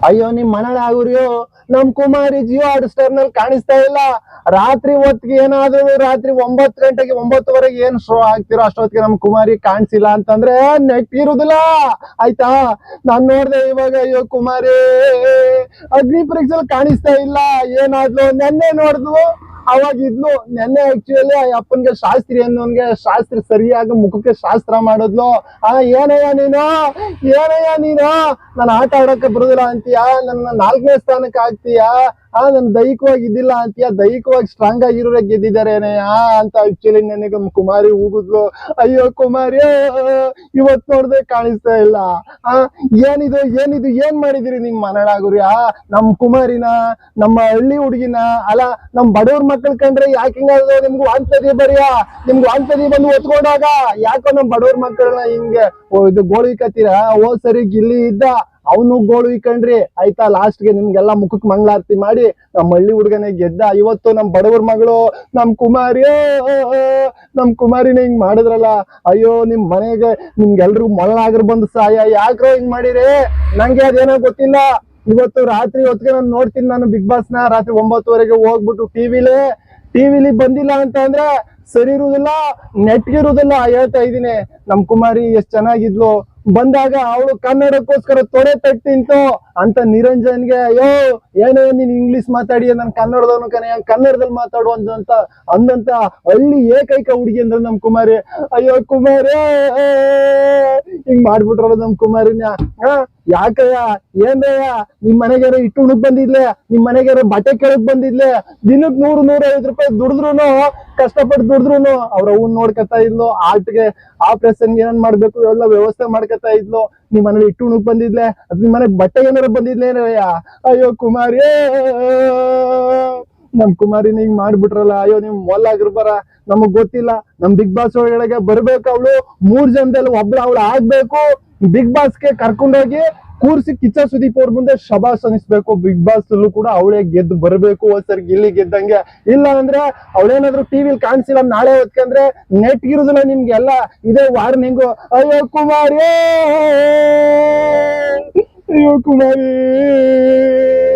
ಅಯ್ಯೋ ನಿಮ್ ಮನೇಲಿ ಆಗುರಿಯೋ ನಮ್ ಕುಮಾರಿ ಜಿಯೋ ಹಾಟ್ ಸ್ಟಾರ್ ನಲ್ಲಿ ಕಾಣಿಸ್ತಾ ಇಲ್ಲ. ರಾತ್ರಿ ಹೊತ್ತಿಗೆ ಏನಾದ್ರು ರಾತ್ರಿ 9 ಗಂಟೆಗೆ 9:30 ಏನ್ ಶೋ ಆಗ್ತಿರೋ ಅಷ್ಟೊತ್ತಿಗೆ ನಮ್ ಕುಮಾರಿ ಕಾಣಿಸಿಲ್ಲ ಅಂತಂದ್ರೆ ನೆಟ್ ಇರುದಿಲ್ಲ ಆಯ್ತಾ. ನಾನ್ ನೋಡ್ದೆ ಇವಾಗ, ಅಯ್ಯೋ ಕುಮಾರಿ ಅಗ್ನಿ ಪರೀಕ್ಷೆಯಲ್ಲಿ ಕಾಣಿಸ್ತಾ ಇಲ್ಲ. ಏನಾದ್ಲು ನೆನ್ನೆ ನೋಡಿದ್ವು, ಅವಾಗ ಇದ್ಲು. ನೆನ್ನೆ ಆಕ್ಚುಲಿ ಅಪ್ಪನ್ಗೆ ಶಾಸ್ತ್ರಿ ಅನ್ನೋನ್ಗೆ ಶಾಸ್ತ್ರಿ ಸರಿಯಾಗಿ ಮುಖಕ್ಕೆ ಶಾಸ್ತ್ರ ಮಾಡಿದ್ಲು. ಏನಯ್ಯ ನೀನು, ಏನಯ್ಯ ನೀನು, ನಾನು ಆಟ ಆಡಕ್ಕೆ ಬರುದಿಲ್ಲ ಅಂತೀಯ, ನನ್ನ 4ನೇ ಸ್ಥಾನಕ್ಕೆ ಆಗ್ತೀಯಾ, ನನ್ ದೈಹಿಕವಾಗಿ ಇದ್ದಿಲ್ಲ ಅಂತೀಯ, ದೈಹಿಕವಾಗಿ ಸ್ಟ್ರಾಂಗ್ ಆಗಿರೋರೆ ಗೆದ್ದಿದ್ದಾರೆ ಏನಯ್ಯ ಅಂತ ಆಕ್ಚುಲಿ ನನಗೆ ಕುಮಾರಿ ಹೋಗುದ್ಲು. ಅಯ್ಯೋ ಕುಮಾರಿ ಇವತ್ ನೋಡ್ದೆ ಕಾಣಿಸ್ತಾ ಇಲ್ಲ. ಏನಿದು ಏನಿದು ಏನ್ ಮಾಡಿದಿರಿ ನಿಮ್ ಮನೆಳಾಗುರಿಯ ನಮ್ ಕುಮಾರಿನ, ನಮ್ಮ ಹಳ್ಳಿ ಹುಡುಗಿನ, ಅಲ್ಲ ನಮ್ ಬಡವ್ರ ಮಕ್ಳು ಕಂಡ್ರೆ ಯಾಕೆ ಹಿಂಗಾದ್ರು ನಿಮ್ಗೂ ವಾಂತದಿ ಬರಿಯ, ನಿಮ್ಗೆ ವಾಂತದಿ ಬಂದು ಒತ್ಕೊಂಡಾಗ ಯಾಕೋ ನಮ್ ಬಡವ್ರ ಮಕ್ಕಳನ್ನ ಹಿಂಗೆ ಇದು ಗೋಳಿ ಕತ್ತೀರ. ಸರಿ ಗಿಲ್ಲಿ ಇದ್ದ ಅವನು ಗೋಳು ಇಕ್ಕಂಡ್ರಿ ಆಯ್ತಾ, ಲಾಸ್ಟ್ಗೆ ನಿಮ್ಗೆಲ್ಲಾ ಮುಖಕ್ ಮಂಗಳಾರತಿ ಮಾಡಿ ನಮ್ ಹಳ್ಳಿ ಹುಡುಗನೇ ಗೆದ್ದ. ಇವತ್ತು ನಮ್ ಬಡವ್ರ ಮಗಳು ನಮ್ ಕುಮಾರಿನ ಹಿಂಗ್ ಮಾಡಿದ್ರಲ್ಲ. ಅಯ್ಯೋ ನಿಮ್ ಮನೆಗೆ ನಿಮ್ಗೆಲ್ರಿಗೂ ಮೊಳನಾಗ್ರ ಬಂದು ಸಹಾಯ ಯಾಕ್ರೋ ಹಿಂಗ್ ಮಾಡಿರಿ, ನಂಗೆ ಅದೇನೋ ಗೊತ್ತಿಲ್ಲ. ಇವತ್ತು ರಾತ್ರಿ ಹೊತ್ತಿಗೆ ನಾನು ನೋಡ್ತೀನಿ, ನಾನು ಬಿಗ್ ಬಾಸ್ ನ ರಾತ್ರಿ 9:30 ಹೋಗ್ಬಿಟ್ಟು ಟಿವಿಲಿ ಬಂದಿಲ್ಲ ಅಂತ ಅಂದ್ರೆ ಸರಿ ಇರುದಿಲ್ಲ, ನೆಟ್ಗೆ ಇರುದಿಲ್ಲ. ಹೇಳ್ತಾ ಇದೀನಿ, ನಮ್ ಕುಮಾರಿ ಎಷ್ಟ್ ಚೆನ್ನಾಗಿದ್ಲು, ಬಂದಾಗ ಅವಳು ಕನ್ನಡಕ್ಕೋಸ್ಕರ ತೊಡೆ ತಟ್ಟಿಂತು ಅಂತ ನಿರಂಜನ್ಗೆ, ಅಯ್ಯೋ ಏನೋ ನೀನ್ ಇಂಗ್ಲಿಷ್ ಮಾತಾಡಿ ನಾನು ಕನ್ನಡದವನು ಕನೆ, ಕನ್ನಡದಲ್ಲಿ ಮಾತಾಡು ಅಂದಂತ ಹಳ್ಳಿ ಏಕೈಕ ಹುಡುಗಿ ಅಂದ್ರೆ ನಮ್ ಕುಮಾರಿ. ಅಯ್ಯೋ ಕುಮಾರಿ ಹಿಂಗ್ ಮಾಡ್ಬಿಟ್ರಲ್ಲ ನಮ್ ಕುಮಾರಿನ. ಯಾಕಯ್ಯ ಏನ್ರಯ್ಯ, ನಿಮ್ ಮನೆಗಾರ ಇಟ್ಟು ಉಣಕ್ ಬಂದಿದ್ಲೆ, ನಿಮ್ ಮನೆಗಾರ ಬಟ್ಟೆ ಕೇಳಕ್ ಬಂದಿದ್ಲೆ, ದಿನಕ್ 100-150 ರೂಪಾಯಿ ದುಡಿದ್ರುನು, ಕಷ್ಟಪಟ್ಟು ದುಡಿದ್ರುನು ಅವ್ರ ಅವನ್ ನೋಡ್ಕತಾ ಇದ್ಲು. ಆರ್ಟ್ಗೆ ಆಪರೇಷನ್ ಏನ್ ಮಾಡ್ಬೇಕು ಎಲ್ಲ ವ್ಯವಸ್ಥೆ ಮಾಡ್ಕತಾ ಇದ್ಲು. ನಿಮ್ ಮನೇಲಿ ಇಟ್ಟು ಉಣಕ್ ಬಂದಿದ್ಲೆ, ಅದ್ ನಿಮ್ ಮನೆಗ್ ಬಟ್ಟೆ ಏನಾರ ಬಂದಿದ್ಲೆ ಏನಯ್ಯ. ಅಯ್ಯೋ ಕುಮಾರಿ ನಮ್ ಕುಮಾರಿನ ಹಿಂಗ್ ಮಾಡ್ಬಿಟ್ರಲ್ಲ. ಅಯ್ಯೋ ನಿಮ್ ಮೊಲ್ಲಾಗಿರ್ಬಾರ, ನಮಗ್ ಗೊತ್ತಿಲ್ಲ. ನಮ್ ಬಿಗ್ ಬಾಸ್ ಒಳಗಡೆ ಬರ್ಬೇಕು ಅವಳು, 3 ಜನದಲ್ಲಿ ಒಬ್ಳು ಅವಳು ಆಗ್ಬೇಕು. ಬಿಗ್ ಬಾಸ್ಗೆ ಕರ್ಕೊಂಡೋಗಿ ಕೂರ್ಸಿ ಕಿಚ್ಚ ಸುದೀಪ್ ಅವ್ರ ಮುಂದೆ ಶಬಾಸ್ ಅನಿಸ್ಬೇಕು. ಬಿಗ್ ಬಾಸ್ ಅಲ್ಲೂ ಕೂಡ ಅವಳೇ ಗೆದ್ದು ಬರ್ಬೇಕು, ಸರಿ ಗಿಲ್ಲಿ ಗೆದ್ದಂಗೆ. ಇಲ್ಲ ಅಂದ್ರೆ ಅವಳೇನಾದ್ರು ಟಿವಿಲಿ ಕಾಣಿಸಿಲ್ಲ ನಾಳೆ ಹೊತ್ಕಂದ್ರೆ ನೆಟ್ ಇರುದಿಲ್ಲ ನಿಮ್ಗೆಲ್ಲ. ಇದೇ ವಾರ್ನಿಂಗು. ಅಯ್ಯೋ ಕುಮಾರಿ, ಅಯ್ಯೋ ಕುಮಾರಿ.